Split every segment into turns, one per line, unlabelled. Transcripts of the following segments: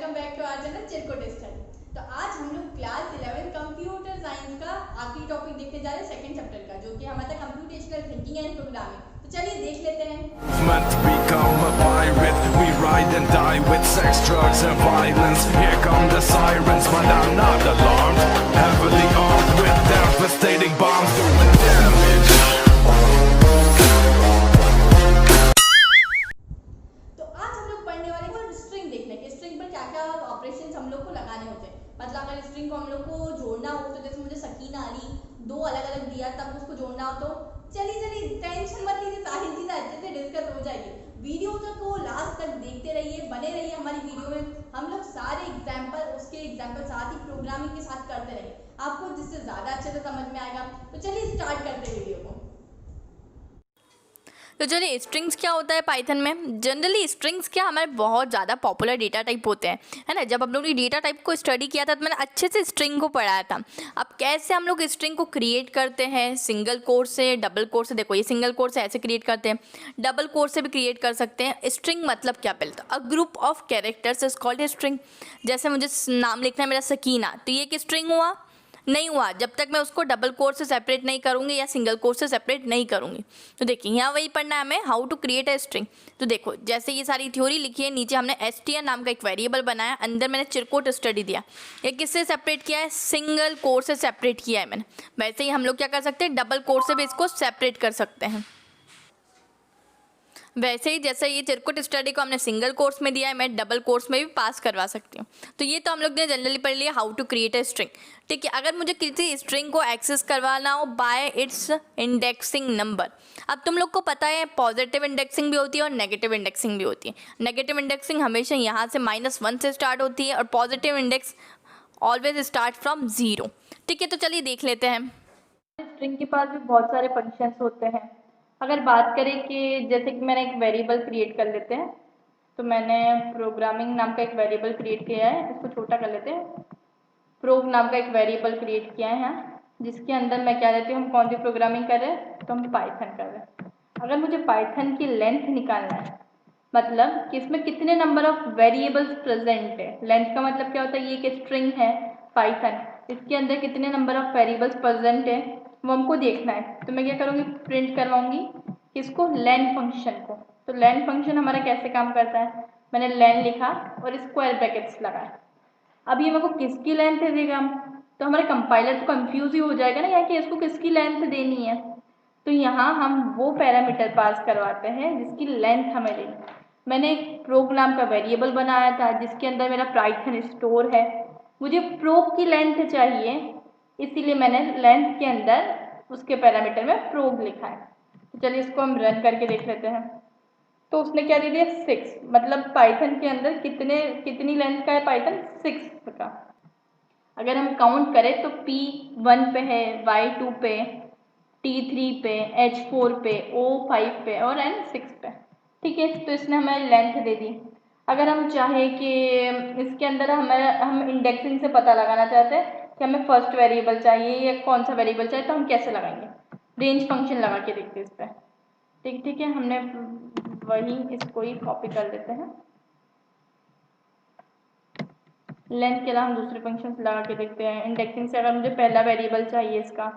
Welcome back to our channel Chirkut study. तो आज हम लोग क्लास 11 कंप्यूटर साइंस का आखिरी टॉपिक देखने जा रहे हैं, सेकंड चैप्टर का, जो कि हमारा था कंप्यूटेशनल थिंकिंग एंड प्रोग्रामिंग। तो चलिए देख लेते हैं।
Meant to become a pirate, we ride and die with sex, drugs and violence. Here come the sirens, but I'm not alarmed. Heavily armed with devastating bombs doing damage.
तो आज हम लोग पढ़ने वाले हैं स्ट्रिंग देखने के, स्ट्रिंग पर क्या क्या ऑपरेशंस हम लोग को लगाने होते हैं। मतलब अगर स्ट्रिंग को हम लोग को जोड़ना हो, तो जैसे मुझे सकीना अली दो अलग अलग दिया, तब उसको जोड़ना हो तो चलिए टेंशन मत लीजिए, सारी चीजें अच्छे से डिस्कस हो जाएगी। वीडियो तक को लास्ट तक देखते रहिए, बने रहिए हमारी वीडियो में। हम लोग सारे एग्जाम्पल, उसके एग्जाम्पल साथ ही प्रोग्रामिंग के साथ करते रहेंगे, आपको जिससे ज्यादा अच्छे से समझ में आएगा। तो चलिए स्टार्ट करते हैं वीडियो को।
तो चलिए, स्ट्रिंग्स क्या होता है पाइथन में। जनरली स्ट्रिंग्स क्या हमारे बहुत ज़्यादा पॉपुलर डेटा टाइप होते हैं, है ना। जब हम लोग ने डेटा टाइप को स्टडी किया था तो मैंने अच्छे से स्ट्रिंग को पढ़ाया था। अब कैसे हम लोग स्ट्रिंग को क्रिएट करते हैं, सिंगल कोट से, डबल कोट से। देखो, ये सिंगल कोट से ऐसे क्रिएट करते हैं, डबल कोट से भी क्रिएट कर सकते हैं। स्ट्रिंग मतलब क्या, पहले तो a group of characters is called a string. जैसे मुझे नाम लिखना है मेरा सकीना, तो ये एक स्ट्रिंग हुआ? नहीं हुआ, जब तक मैं उसको डबल कोट से सेपरेट नहीं करूँगी या सिंगल कोट से सेपरेट नहीं करूँगी। तो देखिए, यहाँ वही पढ़ना है हमें, how to create a string. तो देखो, जैसे ये सारी थ्योरी लिखी है, नीचे हमने str नाम का एक वेरिएबल बनाया, अंदर मैंने चिरकुट स्टडी दिया। ये किससे सेपरेट किया है? सिंगल कोट से सेपरेट किया है मैंने। वैसे ही हम लोग क्या कर सकते हैं, डबल कोट से भी इसको सेपरेट कर सकते हैं। वैसे ही जैसे ये चिरकुट स्टडी को हमने सिंगल कोर्स में दिया है, मैं डबल कोर्स में भी पास करवा सकती हूँ। तो ये तो हम लोग ने जनरली पढ़ लिया, how to create a string. ठीक है, अगर मुझे किसी स्ट्रिंग को एक्सेस करवाना हो बाय इट्स इंडेक्सिंग नंबर। अब तुम लोग को पता है, पॉजिटिव इंडेक्सिंग भी होती है और नेगेटिव इंडेक्सिंग भी होती है। नेगेटिव इंडेक्सिंग हमेशा यहाँ से -1 से स्टार्ट होती है और positive index always start from 0। ठीक है, तो चलिए देख लेते हैं।
स्ट्रिंग के पास भी बहुत सारे फंक्शंस होते हैं। अगर बात करें कि जैसे कि मैंने एक वेरिएबल क्रिएट कर लेते हैं, तो मैंने प्रोग्रामिंग नाम का एक वेरिएबल क्रिएट किया है, इसको छोटा कर लेते हैं। प्रोग नाम का एक वेरिएबल क्रिएट किया है यहाँ, जिसके अंदर मैं क्या देती हूँ, हम कौन सी प्रोग्रामिंग कर रहे हैं, तो हम पाइथन कर रहे हैं। अगर मुझे पाइथन की लेंथ निकालना है, मतलब कि इसमें कितने नंबर ऑफ वेरिएबल्स प्रेजेंट है। लेंथ का मतलब क्या होता है, ये एक स्ट्रिंग है पाइथन, इसके अंदर कितने नंबर ऑफ वेरिएबल्स प्रेजेंट है वो हमको देखना है। तो मैं क्या करूँगी, प्रिंट करवाऊंगी इसको, लेन फंक्शन को। तो लेन फंक्शन हमारा कैसे काम करता है, मैंने लेन लिखा और स्क्वायर ब्रैकेट्स लगाए। अब ये मेरे को किसकी लेंथ देगा, तो हमारे कंपाइलर तो कंफ्यूज ही हो जाएगा ना यहाँ कि इसको किसकी लेंथ देनी है। तो यहाँ हम वो पैरामीटर पास करवाते हैं जिसकी लेंथ हमें देनी है। मैंने एक प्रोग नाम का वेरिएबल बनाया था जिसके अंदर मेरा पाइथन स्टोर है। मुझे प्रोग की लेंथ चाहिए, इसीलिए मैंने लेंथ के अंदर उसके पैरामीटर में प्रोग लिखा है। तो चलिए इसको हम रन करके देख लेते हैं। तो उसने क्या दे दिया, 6। मतलब पाइथन के अंदर कितनी लेंथ का है, पाइथन 6 का। अगर हम काउंट करें तो P1 पे है, Y2 पे, T3 पे, H4 पे, O5 पे और N6 पे। ठीक है, तो इसने हमें लेंथ दे दी। अगर हम चाहे कि इसके अंदर हम इंडेक्सिंग से पता लगाना चाहते हैं कि हमें फर्स्ट वेरिएबल चाहिए या कौन सा वेरिएबल चाहिए, तो हम कैसे लगाएंगे, रेंज फंक्शन लगा के देखते हैं इस पर। ठीक है, हमने वही इसको ही कॉपी कर लेते हैं। लेंथ के अलावा हम दूसरे फंक्शन लगा के देखते हैं। इंडेक्सिंग से अगर मुझे पहला वेरिएबल चाहिए इसका,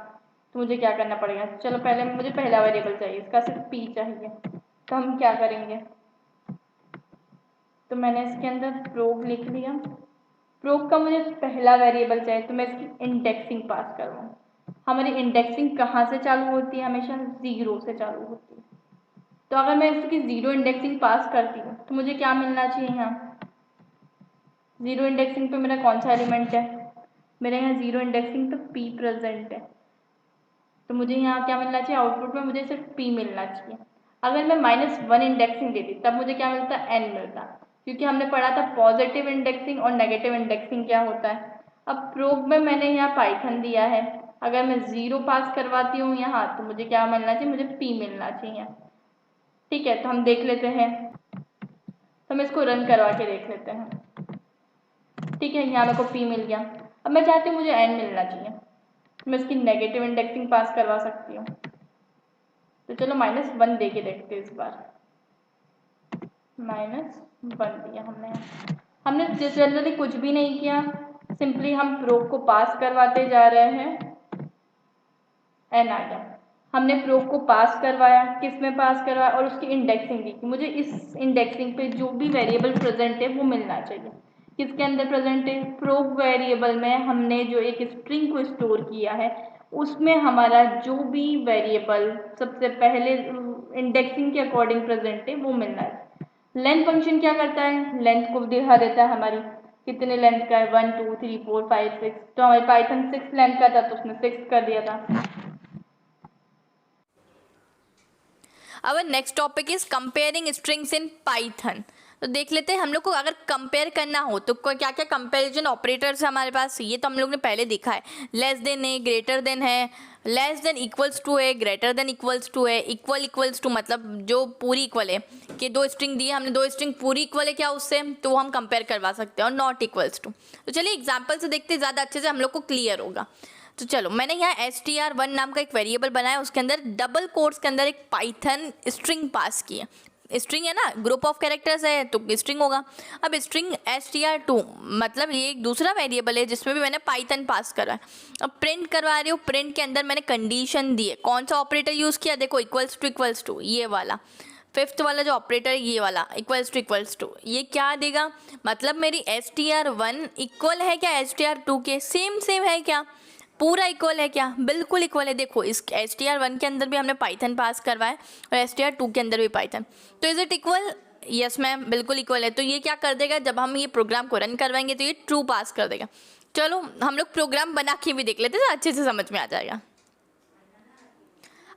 तो मुझे क्या करना पड़ेगा, चलो पहले मुझे पहला वेरिएबल चाहिए, इसका सिर्फ P चाहिए। तो हम क्या करेंगे, तो मैंने इसके अंदर प्रोग लिख लिया। प्रोग का मुझे पहला वेरिएबल चाहिए, तो मैं इसकी इंडेक्सिंग पास करूँ। हमारी इंडेक्सिंग कहाँ से चालू होती है, हमेशा 0 से चालू होती है। तो अगर मैं इसकी 0 इंडेक्सिंग पास करती हूँ तो मुझे क्या मिलना चाहिए, यहाँ 0 इंडेक्सिंग पे मेरा कौन सा एलिमेंट है, मेरे यहाँ 0 इंडेक्सिंग पे P प्रेजेंट है। तो मुझे यहाँ क्या मिलना चाहिए, आउटपुट में मुझे सिर्फ P मिलना चाहिए। अगर मैं -1 इंडेक्सिंग देती तब मुझे क्या मिलता, N मिलता, क्योंकि हमने पढ़ा था पॉजिटिव इंडेक्सिंग और नेगेटिव इंडेक्सिंग क्या होता है। अब प्रोग में मैंने यहाँ पाइथन दिया है, अगर मैं 0 पास करवाती हूँ यहाँ, तो मुझे क्या मिलना चाहिए, मुझे P मिलना चाहिए। ठीक है, तो हम देख लेते हैं, तो हम इसको रन करवा के देख लेते हैं। ठीक है, यहाँ मेरे को P मिल गया। अब मैं चाहती हूँ मुझे N मिलना चाहिए, मैं इसकी नेगेटिव इंडेक्सिंग पास करवा सकती हूँ। तो चलो -1 दे के देखते हैं इस बार। -1 दिया हमने। हमने जनरली कुछ भी नहीं किया, सिंपली हम प्रोब को पास करवाते जा रहे हैं। एन आ गया, हमने प्रोब को पास करवाया, किस में पास करवाया और उसकी इंडेक्सिंग दी कि मुझे इस इंडेक्सिंग पे जो भी वेरिएबल प्रेजेंट है वो मिलना चाहिए। किसके अंदर प्रेजेंट है? प्रोब वेरिएबल में हमने जो एक स्ट्रिंग को स्टोर किया है उसमें हमारा जो भी वेरिएबल सबसे पहले इंडेक्सिंग के अकॉर्डिंग प्रेजेंट है वो मिलना है। लेंथ फंक्शन क्या करता है? लेंथ को दिखा देता है हमारी कितने लेंथ का है, 1 2 3 4 5 6। तो हमारे पाइथन 6 लेंथ का था तो उसने 6 कर दिया था।
अब next topic is comparing strings in Python. तो देख लेते हैं हम लोग को अगर कंपेयर करना हो तो क्या क्या कंपैरिजन ऑपरेटर्स है हमारे पास, ये तो हम लोग ने पहले देखा है। लेस देन है, ग्रेटर देन है, लेस देन इक्वल्स टू है, ग्रेटर देन इक्वल्स टू है, इक्वल इक्वल्स टू मतलब जो पूरी इक्वल है कि दो स्ट्रिंग दी है हमने, दो स्ट्रिंग पूरी इक्वल है क्या उससे, तो वो हम कंपेयर करवा सकते हैं, और नॉट इक्वल्स टू। तो चलिए एग्जाम्पल से देखते हैं, ज़्यादा अच्छे से हम लोग को क्लियर होगा। तो चलो मैंने यहाँ str1 नाम का एक वेरिएबल बनाया, उसके अंदर डबल कोट्स के अंदर एक पाइथन स्ट्रिंग पास की है। स्ट्रिंग है ना, ग्रुप ऑफ कैरेक्टर्स है तो स्ट्रिंग होगा। अब स्ट्रिंग str2 मतलब ये एक दूसरा वेरिएबल है जिसमें भी मैंने पाइथन पास करा है। अब प्रिंट करवा रही हूँ, प्रिंट के अंदर मैंने कंडीशन दी है। कौन सा ऑपरेटर यूज़ किया? देखो इक्वल्स टू ये वाला, फिफ्थ वाला जो ऑपरेटर है ये वाला इक्वल्स टू। ये क्या देगा? मतलब मेरी str1 इक्वल है क्या str2 के? सेम है क्या? पूरा इक्वल है क्या? बिल्कुल इक्वल है। देखो इस str1 के अंदर भी हमने पाइथन पास करवाया और str2 के अंदर भी पाइथन, तो is it equal? Yes ma'am, बिल्कुल इक्वल है। तो ये क्या कर देगा, जब हम ये प्रोग्राम को रन करवाएंगे तो ये ट्रू पास कर देगा। चलो हम लोग प्रोग्राम बना के भी देख लेते हैं, अच्छे से समझ में आ जाएगा।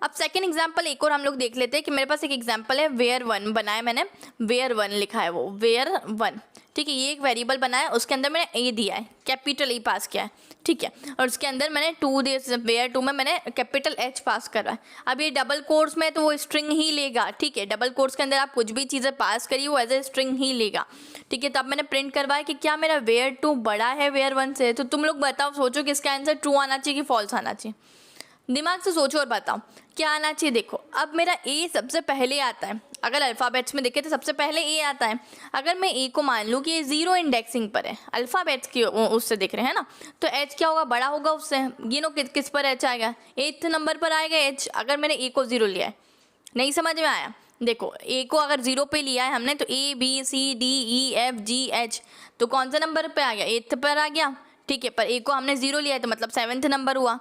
अब सेकेंड एग्जाम्पल एक और हम लोग देख लेते हैं कि मेरे पास एक एग्जाम्पल है where1 बनाया मैंने, where1 लिखा है वो where1, ठीक है। ये एक वेरिएबल बनाया, उसके अंदर मैंने ए दिया है, कैपिटल ए पास किया है, ठीक है। और उसके अंदर मैंने where2 में मैंने कैपिटल एच पास करा है। अब ये डबल कोट्स में तो वो स्ट्रिंग ही लेगा, ठीक है। डबल कोट्स के अंदर आप कुछ भी चीज़ें पास करिए वो एज ए स्ट्रिंग ही लेगा, ठीक है। तब मैंने प्रिंट करवाया कि क्या मेरा where2 बड़ा है where1 से। तो तुम लोग बताओ, सोचो कि इसका आंसर ट्रू आना चाहिए कि फॉल्स आना चाहिए? दिमाग से सोचो और बताओ क्या आना चाहिए। देखो अब मेरा ए सबसे पहले आता है, अगर अल्फ़ाबेट्स में देखें तो सबसे पहले ए आता है। अगर मैं ए को मान लूँ कि ये 0 इंडेक्सिंग पर है, अल्फ़ाबेट्स की उससे देख रहे हैं ना, तो एच क्या होगा? बड़ा होगा उससे। गिनो किस पर एच आएगा? 8th नंबर पर आएगा एच, अगर मैंने ए को 0 लिया है। नहीं समझ में आया? देखो ए को अगर 0 पे लिया है हमने तो A B C D E F G H, तो कौन सा नंबर पे आ गया? 8th पर आ गया, ठीक है। पर ए को हमने 0 लिया है तो मतलब 7th नंबर हुआ।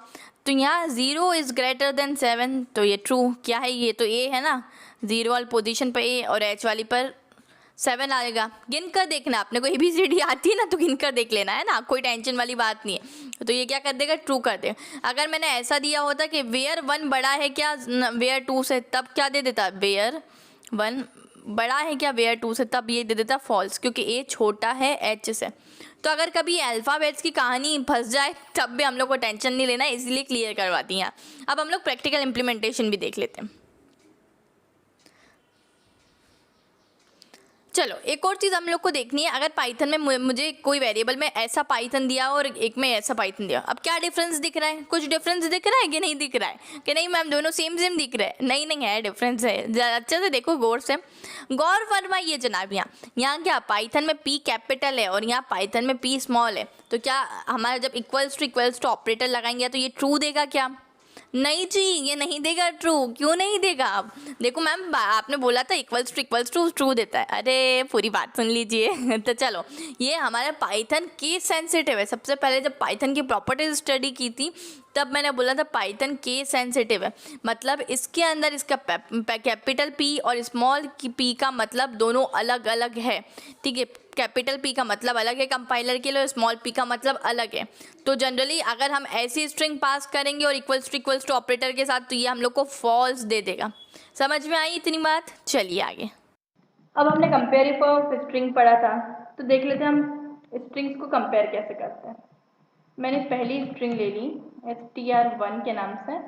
तो यहाँ 0 इज़ ग्रेटर देन 7, तो ये ट्रू क्या है? ये तो ए है ना, 0 वाली पोजीशन पर ए और एच वाली पर 7 आएगा। गिन कर देखना, आपने को ABCD आती है ना तो गिन कर देख लेना है ना, कोई टेंशन वाली बात नहीं है। तो ये क्या कर देगा? ट्रू कर देगा। अगर मैंने ऐसा दिया होता कि where1 बड़ा है क्या where2 से, तब क्या दे देता? where1 बड़ा है क्या where2 से, तब ये दे देता फॉल्स, क्योंकि ए छोटा है एच से। तो अगर कभी अल्फ़ाबेट्स की कहानी फंस जाए तब भी हम लोग को टेंशन नहीं लेना, इसलिए क्लियर करवाती हैं। अब हम लोग प्रैक्टिकल इम्प्लीमेंटेशन भी देख लेते हैं। चलो एक और चीज़ हम लोग को देखनी है। अगर पाइथन में मुझे कोई वेरिएबल में ऐसा पाइथन दिया और एक में ऐसा पाइथन दिया, अब क्या डिफरेंस दिख रहा है? कुछ डिफरेंस दिख रहा है कि नहीं दिख रहा है? कि नहीं मैम दोनों सेम दिख रहे हैं? नहीं है, डिफरेंस है। अच्छे से देखो, गौर से गौर फरमाइए जनाब। यहाँ क्या पाइथन में P कैपिटल है और यहाँ पाइथन में P स्मॉल है, तो क्या हमारा जब इक्वल्स टू ऑपरेटर लगाएंगे तो ये ट्रू देगा क्या? नहीं जी, ये नहीं देगा ट्रू। क्यों नहीं देगा? आप देखो मैम, आपने बोला था इक्वल्स टू ट्रू देता है। अरे पूरी बात सुन लीजिए। तो चलो, ये हमारा पाइथन केस सेंसिटिव है। सबसे पहले जब पाइथन की प्रॉपर्टीज स्टडी की थी तब मैंने बोला था पाइथन केस सेंसिटिव है, मतलब इसके अंदर इसका कैपिटल P और स्मॉल P का मतलब दोनों अलग अलग है, ठीक है। कैपिटल P का मतलब अलग है कंपाइलर के लिए, और स्मॉल p का मतलब अलग है। तो जनरली अगर हम ऐसी स्ट्रिंग पास करेंगे और इक्वल्स टू ऑपरेटर के साथ, तो ये हम लोग को फॉल्स दे देगा। समझ में आई इतनी बात? चलिए आगे।
अब हमने कंपेयर ऑफ स्ट्रिंग पढ़ा था, तो देख लेते हैं हम स्ट्रिंग्स को कंपेयर कैसे करते हैं। मैंने पहली स्ट्रिंग ले ली str1 के नाम से,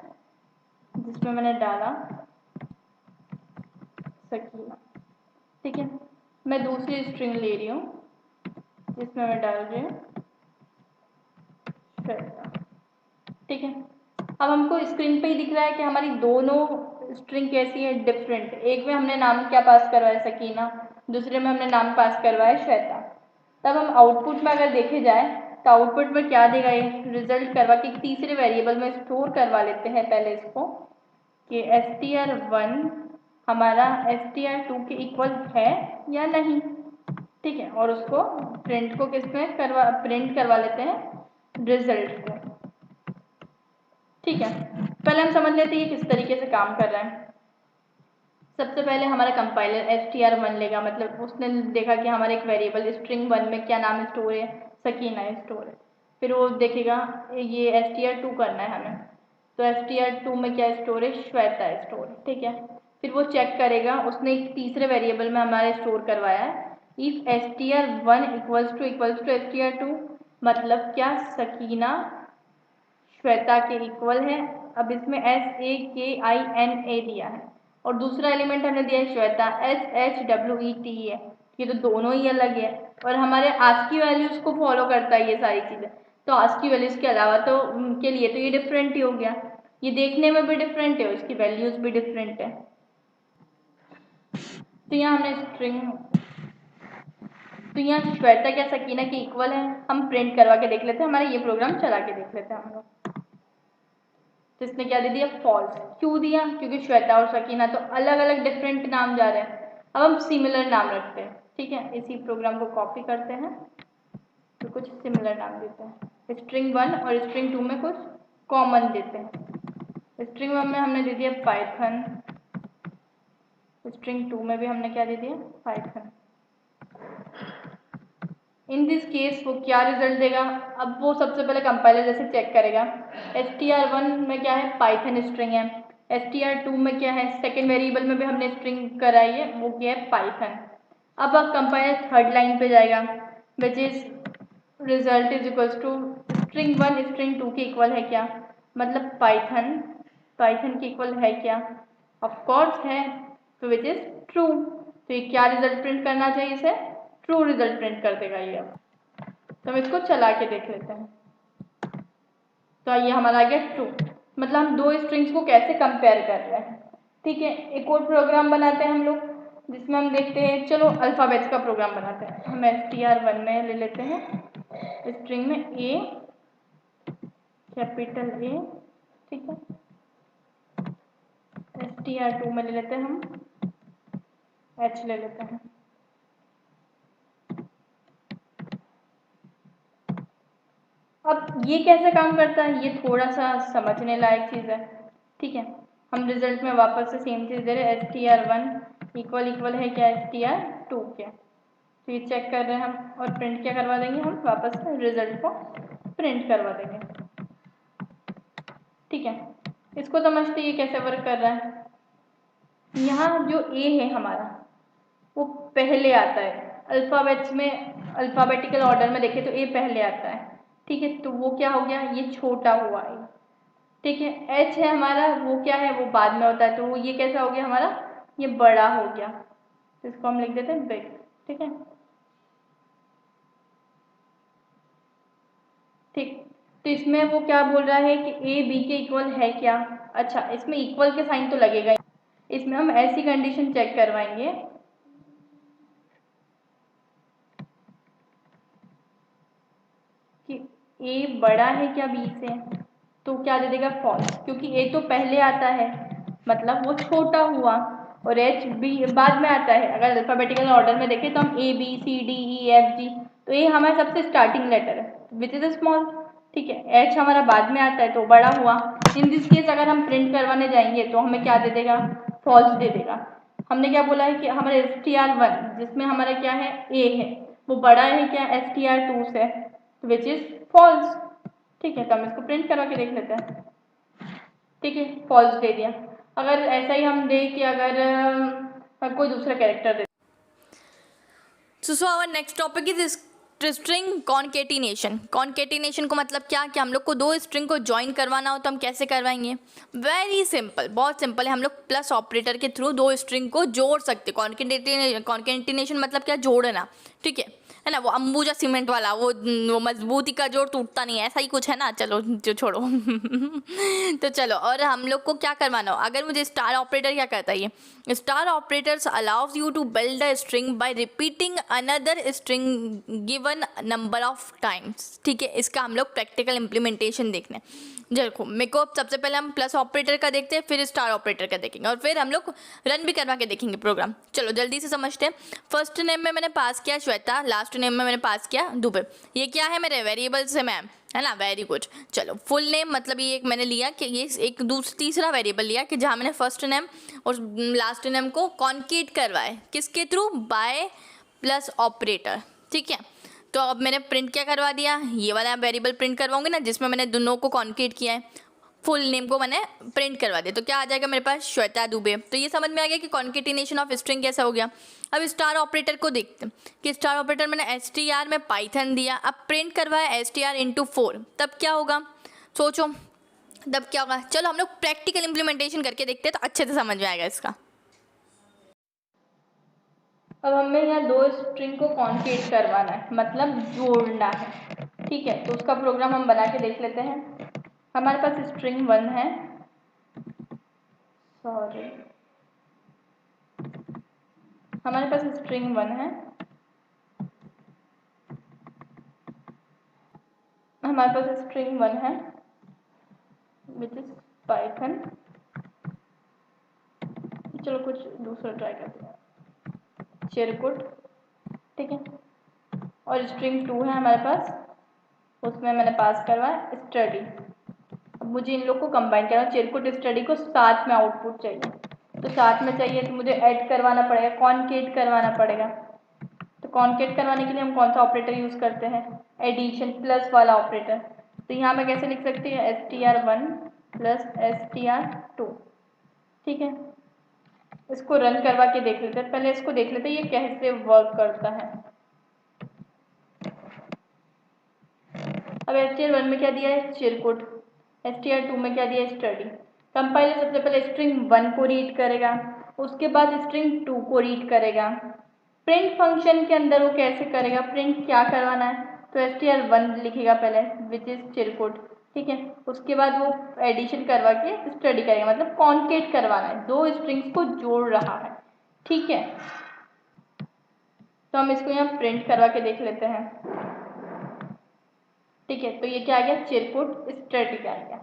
जिसमें मैंने डाला सकीना, ठीक है। मैं दूसरी स्ट्रिंग ले रही हूँ जिसमें मैं डाल रही हूँ श्वेता, ठीक है। अब हमको स्क्रीन पे ही दिख रहा है कि हमारी दोनों स्ट्रिंग कैसी है? डिफरेंट। एक में हमने नाम क्या पास करवाया? सकीना, दूसरे में हमने नाम पास करवाया श्वेता। तब हम आउटपुट में अगर देखे जाए तो आउटपुट में क्या देगा, ये रिजल्ट करवा के एक तीसरे वेरिएबल में स्टोर करवा लेते हैं पहले इसको कि str1 हमारा str2 के इक्वल है या नहीं, ठीक है। और उसको प्रिंट को किसमें प्रिंट करवा लेते हैं, रिजल्ट को, ठीक है। पहले हम समझ लेते हैं ये किस तरीके से काम कर रहा है। सबसे पहले हमारा कंपाइलर str1 लेगा, मतलब उसने देखा कि हमारे एक वेरिएबल string1 में क्या नाम स्टोर है, सकीना स्टोर है। फिर वो देखेगा ये str2 करना है हमें, तो str2 में क्या स्टोर है, श्वेता स्टोर है, ठीक है। फिर वो चेक करेगा, उसने एक तीसरे वेरिएबल में हमारे स्टोर करवाया है if str1 equals to str2, मतलब क्या सकीना श्वेता के इक्वल है। अब इसमें SAKINA दिया है और दूसरा एलिमेंट हमने दिया है श्वेता SHWET है, ये तो दोनों ही अलग है और हमारे आस्की वैल्यूज को फॉलो करता है ये सारी चीज़ें। तो आस्की वैल्यूज के अलावा तो के लिए तो ये डिफरेंट ही हो गया, ये देखने में भी डिफरेंट है, इसकी वैल्यूज भी डिफरेंट है। तो यहाँ हमने स्ट्रिंग, तो यहाँ श्वेता क्या सकीना के इक्वल है, हम प्रिंट करवा के देख लेते हैं, हमारा ये प्रोग्राम चला के देख लेते हैं हम लोग। तो इसने क्या दे दिया, फॉल्स। क्यों दिया, क्योंकि श्वेता और सकीना तो अलग अलग डिफरेंट नाम जा रहे हैं, अब हम सिमिलर नाम रखते हैं, ठीक है। इसी प्रोग्राम को कॉपी करते हैं तो कुछ सिमिलर नाम देते हैं, string1 और string2 में कुछ कॉमन देते हैं। string1 में हमने दे दिया पाइथन, string2 में भी हमने क्या दे दिया, पाइथन। इन दिस केस वो क्या रिजल्ट देगा, अब वो सबसे पहले कंपाइलर जैसे चेक करेगा, str1 में क्या है, पाइथन स्ट्रिंग है, str2 में क्या है, सेकेंड वेरिएबल में भी हमने स्ट्रिंग कराई है, वो क्या है, पाइथन। अब कंपाइलर थर्ड लाइन पे जाएगा which is result is equals to string1 string2 के इक्वल है क्या, मतलब पाइथन के इक्वल है क्या, ऑफ कोर्स है, तो विच इज ट्रू। तो ये क्या रिजल्ट प्रिंट करना चाहिए, इसे ट्रू रिजल्ट प्रिंट कर देगा ये। अब तो हम इसको चला के देख लेते हैं, तो ये हमारा आ गया ट्रू, मतलब हम दो स्ट्रिंग्स को कैसे कंपेयर कर रहे हैं, ठीक है। एक और प्रोग्राम बनाते हैं हम लोग जिसमें हम देखते हैं, चलो अल्फ़ाबेट्स का प्रोग्राम बनाते हैं। हम str1 में ले लेते हैं स्ट्रिंग में A, कैपिटल A, ठीक है। str2 में ले लेते हैं हम H ले लेते हैं। अब ये कैसे काम करता है, ये थोड़ा सा समझने लायक चीज़ है, ठीक है। हम रिजल्ट में वापस से सेम चीज़ दे रहे हैं, str1 इक्वल है क्या, str2 के, तो ये चेक कर रहे हैं हम, और प्रिंट क्या करवा देंगे हम, वापस से रिजल्ट को प्रिंट करवा देंगे, ठीक है। इसको समझते ये कैसे वर्क कर रहा है। यहाँ जो A है हमारा वो पहले आता है, अल्फ़ाबेट्स में अल्फ़ाबेटिकल ऑर्डर में देखें तो A पहले आता है, ठीक है। तो वो क्या हो गया, ये छोटा हुआ है, ठीक है। H है हमारा, वो क्या है, वो बाद में होता है, तो ये कैसा हो गया हमारा, ये बड़ा हो गया, तो इसको हम लिख देते हैं बिग, ठीक है, ठीक। तो इसमें वो क्या बोल रहा है कि A B के इक्वल है क्या, अच्छा इसमें इक्वल के साइन तो लगेगा, इसमें हम ऐसी कंडीशन चेक करवाएंगे कि A बड़ा है क्या B से, तो क्या दे देगा, फॉल्स, क्योंकि A तो पहले आता है मतलब वो छोटा हुआ, और H B बाद में आता है। अगर अल्फ़ाबेटिकल ऑर्डर में देखें तो हम A B C D E F G, तो ये हमारा सबसे स्टार्टिंग लेटर है विच इज़ स्मॉल, ठीक है। H हमारा बाद में आता है तो बड़ा हुआ। इन दिस केस अगर हम प्रिंट करवाने जाएंगे तो हमें क्या दे देगा, फॉल्स दे देगा। हमने क्या बोला है कि हमारे str1 जिसमें हमारा क्या है, A है, वो बड़ा है क्या, str2 से, विच इज़ फॉल्स, ठीक है। तो हम इसको प्रिंट करवा के देख लेते हैं, ठीक है, फॉल्स दे दिया। अगर ऐसा ही हम दें कि अगर कोई दूसरा कैरेक्टर दे,
so our next topic is string concatenation. Concatenation को मतलब क्या, कि हम लोग को दो स्ट्रिंग को ज्वाइन करवाना हो तो हम कैसे करवाएंगे, वेरी सिंपल, बहुत सिंपल है। हम लोग प्लस ऑपरेटर के थ्रू दो स्ट्रिंग को जोड़ सकते। कॉन्केटिनेशन मतलब क्या, जोड़ना, ठीक है ना। वो अंबुजा सीमेंट वाला, वो मजबूती का जोड़ टूटता नहीं है, ऐसा ही कुछ है ना, चलो जो छोड़ो तो चलो, और हम लोग को क्या करवाना हो, अगर मुझे स्टार ऑपरेटर क्या करता है, ये star operators allows you to build a string by repeating another string given given number of times, ठीक है। इसका हम लोग प्रैक्टिकल इम्प्लीमेंटेशन देखने, देखो मेरे को सबसे पहले हम प्लस ऑपरेटर का देखते हैं, फिर स्टार ऑपरेटर का देखेंगे और फिर हम लोग रन भी करवा के देखेंगे प्रोग्राम। चलो जल्दी से समझते हैं। फर्स्ट नेम में मैंने पास किया श्वेता, लास्ट नेम में मैंने पास किया दुबे। ये क्या है मेरे वेरिएबल्स है मैम, है ना, वेरी गुड। चलो फुल नेम मतलब ये एक मैंने लिया कि ये एक तीसरा वेरिएबल लिया कि जहाँ मैंने फर्स्ट नेम और लास्ट नेम को कॉन्केट करवाए, किसके थ्रू, बाय प्लस ऑपरेटर, ठीक है। तो अब मैंने प्रिंट क्या करवा दिया, ये वाला वेरिएबल प्रिंट करवाऊंगी ना जिसमें मैंने दोनों को कॉन्केट किया है, फुल नेम को मैंने प्रिंट करवा दिया। तो क्या आ जाएगा मेरे पास, श्वेता दुबे। तो ये समझ में आ गया कि कॉन्केटिनेशन ऑफ स्ट्रिंग कैसा हो गया। अब स्टार ऑपरेटर को देखते हैं कि स्टार ऑपरेटर मैंने str में पाइथन दिया, अब प्रिंट करवाया str इंटू 4, तब क्या होगा, सोचो तब क्या होगा। चलो हम लोग प्रैक्टिकल इम्प्लीमेंटेशन करके देखते हैं तो अच्छे से समझ में आएगा इसका।
अब हमें यहाँ दो स्ट्रिंग को कॉन्केट करवाना है, मतलब जोड़ना है, ठीक है। तो उसका प्रोग्राम हम बना के देख लेते हैं। हमारे पास स्ट्रिंग 1 है, सॉरी हमारे पास स्ट्रिंग 1 है, हमारे पास स्ट्रिंग 1 है विच इज पाइथन। चलो कुछ दूसरा ट्राई करते हैं, चिरकुट, ठीक है। और स्ट्रिंग 2 है हमारे पास, उसमें मैंने पास करवाया स्टडी। अब मुझे इन लोग को कंबाइन करना, चिरकुट स्टडी को साथ में आउटपुट चाहिए, तो साथ में चाहिए तो मुझे ऐड करवाना पड़ेगा, कॉन्केट करवाना पड़ेगा। तो कॉन्केट करवाने के लिए हम कौन सा ऑपरेटर यूज़ करते हैं, एडिशन प्लस वाला ऑपरेटर। तो यहाँ मैं कैसे लिख सकती हूँ, str1 प्लस str2, ठीक है। इसको रन करवा के देख लेते हैं, पहले इसको देख लेते हैं ये कैसे वर्क करता है। अब str1 में क्या दिया है, चिरकुट, str2 में क्या दिया है, स्टडी। कंपाइलर सबसे पहले स्ट्रिंग 1 को रीड करेगा, उसके बाद स्ट्रिंग 2 को रीड करेगा। प्रिंट फंक्शन के अंदर वो कैसे करेगा, प्रिंट क्या करवाना है, तो str1 लिखेगा पहले विच इज चिरकुट, ठीक है। उसके बाद वो एडिशन करवा के स्टडी करेगा, मतलब कॉन्केट करवाना है, दो स्ट्रिंग्स को जोड़ रहा है, ठीक है। तो हम इसको यहाँ प्रिंट करवा के देख लेते हैं, ठीक है। तो ये क्या आ गया, चिरकुट स्टैटिक आ गया।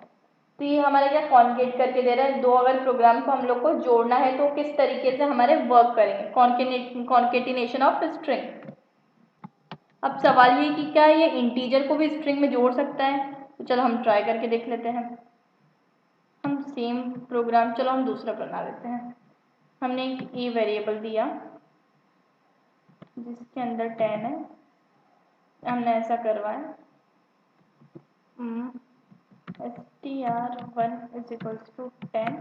तो ये हमारा क्या कॉन्केट करके दे रहा है, दो अगर प्रोग्राम को हम लोग को जोड़ना है तो किस तरीके से हमारे वर्क करेंगे, कॉन्केटिनेशन ऑफ स्ट्रिंग। अब सवाल ये कि क्या ये इंटीजर को भी स्ट्रिंग में जोड़ सकता है, तो चलो हम ट्राई करके देख लेते हैं। हम सेम प्रोग्राम, चलो हम दूसरा बना लेते हैं। हमने एक ए वेरिएबल दिया जिसके अंदर 10 है, हमने ऐसा करवाया str1 इज इक्वल्स टू 10,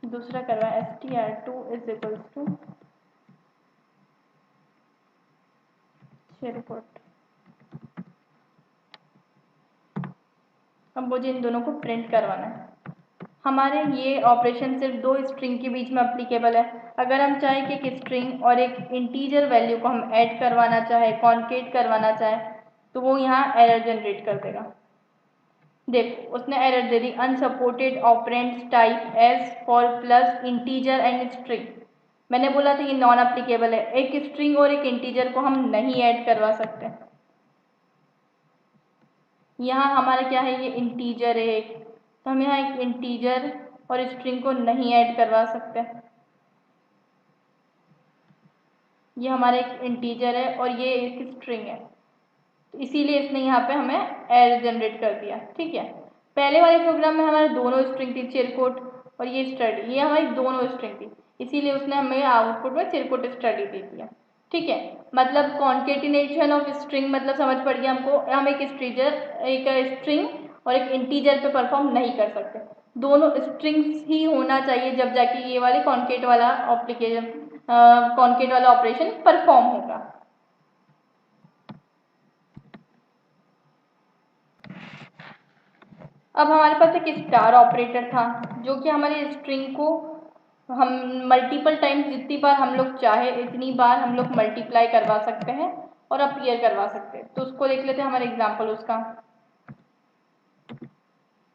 दूसरा करवाया str2 इज इक्वल्स टू चिरकुट। अब मुझे इन दोनों को प्रिंट करवाना है। हमारे ये ऑपरेशन सिर्फ दो स्ट्रिंग के बीच में अप्लीकेबल है। अगर हम चाहें कि एक स्ट्रिंग और एक इंटीजर वैल्यू को हम ऐड करवाना चाहे, कॉन्केट करवाना चाहे, तो वो यहाँ एरर जनरेट कर देगा। देखो उसने एरर दे दी, unsupported operands type as for plus integer and string. मैंने बोला था ये नॉन अप्लीकेबल है, एक स्ट्रिंग और एक इंटीजर को हम नहीं ऐड करवा सकते। यहाँ हमारा क्या है, ये इंटीजर है एक, तो हम यहाँ एक इंटीजर और स्ट्रिंग को नहीं ऐड करवा सकते। ये हमारा एक इंटीजर है और ये एक स्ट्रिंग है, तो इसीलिए इसने यहाँ पे हमें एरर जनरेट कर दिया, ठीक है। पहले वाले प्रोग्राम में हमारे दोनों स्ट्रिंग थी, चिरकुट और ये स्टडी, ये हमारी दोनों स्ट्रिंग थी, इसीलिए उसने हमें आउटपुट में चिरकुट स्टडी दे दिया, ठीक है। मतलब कॉन्केटिनेशन ऑफ स्ट्रिंग मतलब समझ पड़ गया हमको, हम एक स्ट्रिंग और एक इंटीजर पे परफॉर्म नहीं कर सकते, दोनों स्ट्रिंग्स ही होना चाहिए जब जाके ये वाले कॉन्केट वाला ऑपरेशन परफॉर्म होगा। अब हमारे पास एक स्टार ऑपरेटर था जो कि हमारे स्ट्रिंग को हम मल्टीपल टाइम्स, जितनी बार हम लोग चाहे इतनी बार हम लोग मल्टीप्लाई करवा सकते हैं और अपीयर करवा सकते हैं। तो उसको देख लेते हैं हमारे एग्जाम्पल उसका।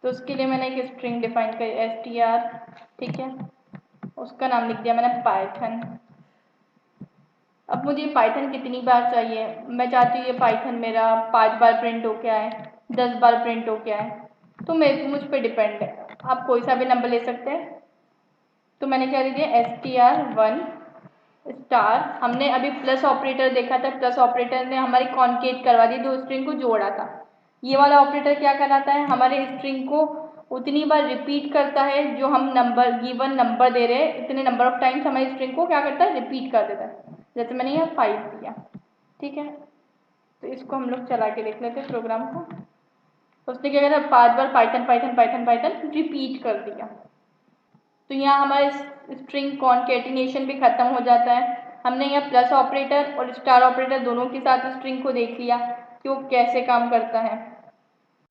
तो उसके लिए मैंने एक स्ट्रिंग डिफाइन करी str, ठीक है, उसका नाम लिख दिया मैंने पाइथन। अब मुझे पाइथन कितनी बार चाहिए, मैं चाहती हूँ ये पाइथन मेरा 5 बार प्रिंट होके आए, 10 बार प्रिंट होके आए, तो मुझ पर डिपेंड है। आप कोई सा भी नंबर ले सकते हैं। तो मैंने क्या दे दिया, str1 स्टार। हमने अभी प्लस ऑपरेटर देखा था, प्लस ऑपरेटर ने हमारी कॉन्केट करवा दी, दो स्ट्रिंग को जोड़ा था। ये वाला ऑपरेटर क्या कराता है, हमारे स्ट्रिंग को उतनी बार रिपीट करता है जो हम नंबर गिवन नंबर दे रहे हैं, इतने नंबर ऑफ टाइम्स हमारी स्ट्रिंग को क्या करता है, रिपीट कर देता है। जैसे मैंने यहाँ 5 दिया, ठीक है। तो इसको हम लोग चला के देख लेते हैं प्रोग्राम को। उसने क्या करा, 5 बार Python Python Python Python repeat कर दिया। तो यहाँ हमारा स्ट्रिंग कॉन्केटिनेशन भी खत्म हो जाता है। हमने यहाँ प्लस ऑपरेटर और स्टार ऑपरेटर दोनों के साथ स्ट्रिंग को देख लिया कि वो कैसे काम करता है।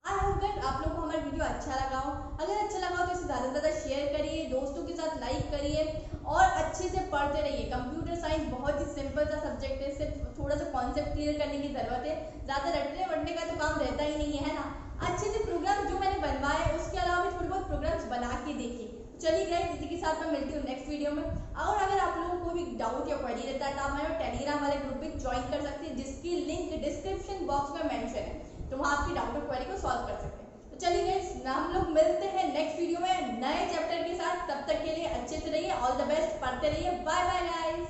आई होप दैट आप लोग को हमारा वीडियो अच्छा लगा हो। अगर अच्छा लगा हो तो इसे ज़्यादा से ज़्यादा शेयर करिए, दोस्तों के साथ लाइक करिए और अच्छे से पढ़ते रहिए। कंप्यूटर साइंस बहुत ही सिंपल सा सब्जेक्ट है, सिर्फ थोड़ा सा कॉन्सेप्ट क्लियर करने की ज़रूरत है। ज़्यादा रटने वटने का तो काम रहता ही नहीं है ना। अच्छे से प्रोग्राम जो मैंने बनवाए उसके अलावा भी थोड़े बहुत प्रोग्राम्स बना के देखिए। चलिए गाइस, इसी के साथ मैं मिलती हूँ नेक्स्ट वीडियो में। और अगर आप लोगों को भी डाउट या क्वेरी रहता है तो आप हमारे टेलीग्राम वाले ग्रुप में ज्वाइन कर सकते हैं, जिसकी लिंक डिस्क्रिप्शन बॉक्स में मेंशन है, तो वहाँ आपकी डाउट और क्वेरी को सॉल्व कर सकते हैं। तो चलिए गाइस, हम लोग मिलते हैं नेक्स्ट वीडियो में नए चैप्टर के साथ। तब तक के लिए अच्छे से रहिए, ऑल द बेस्ट, पढ़ते रहिए, बाय बाय गाइस।